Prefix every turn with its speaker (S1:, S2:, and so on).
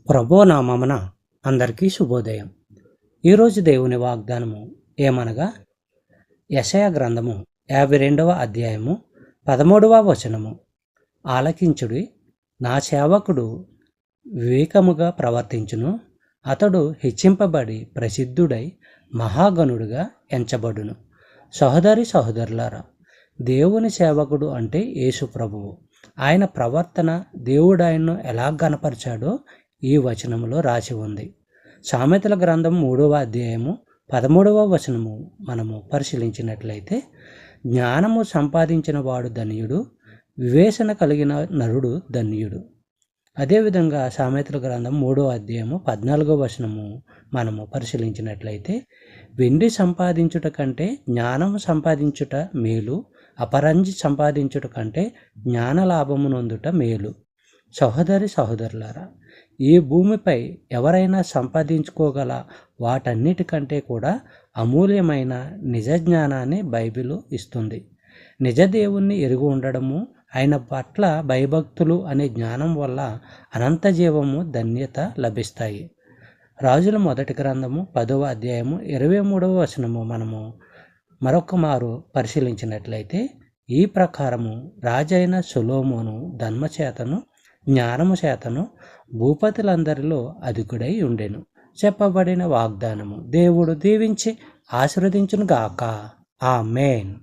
S1: ప్రభో నామమున అందరికీ శుభోదయం. ఈరోజు దేవుని వాగ్దానము ఏమనగా యెషయా గ్రంథము 52వ అధ్యాయము 13వ వచనము. ఆలకించుడి, నా సేవకుడు వివేకముగా ప్రవర్తించును, అతడు హెచ్చింపబడి ప్రసిద్ధుడై మహాగణుడుగా ఎంచబడును. సహోదరి సహోదరులారా, దేవుని సేవకుడు అంటే యేసు ప్రభువు. ఆయన ప్రవర్తన, దేవుడు ఆయన్ను ఎలా గణపరిచాడో ఈ వచనములో రాసి ఉంది. సామెతల గ్రంథం 3వ అధ్యాయము 13వ వచనము మనము పరిశీలించినట్లయితే, జ్ఞానము సంపాదించిన వాడు ధన్యుడు, వివేచన కలిగిన నరుడు ధన్యుడు. అదేవిధంగా సామెతల గ్రంథం 3వ అధ్యాయము 14వ వచనము మనము పరిశీలించినట్లయితే, వెండి సంపాదించుట కంటే జ్ఞానము సంపాదించుట మేలు, అపరంజి సంపాదించుట కంటే జ్ఞాన లాభము నొందుట మేలు. సహోదరి సహోదరులారా, ఈ భూమిపై ఎవరైనా సంపాదించుకోగల వాటన్నిటికంటే కూడా అమూల్యమైన నిజ జ్ఞానాన్ని బైబిలు ఇస్తుంది. నిజ దేవుణ్ణి ఎరుగు ఉండడము, ఆయన పట్ల భయభక్తులు అనే జ్ఞానం వల్ల అనంత జీవము, ధన్యత లభిస్తాయి. రాజుల మొదటి గ్రంథము 10వ అధ్యాయము 23వ వచనము మనము మరొక మారు పరిశీలించినట్లయితే, ఈ ప్రకారము రాజైన సొలొమోను ధర్మచేతను జ్ఞానము చేతను భూపతులందరిలో అధికుడై ఉండెను. చెప్పబడిన వాగ్దానము దేవుడు దీవించి ఆశీర్వదించును గాక. ఆమేన్.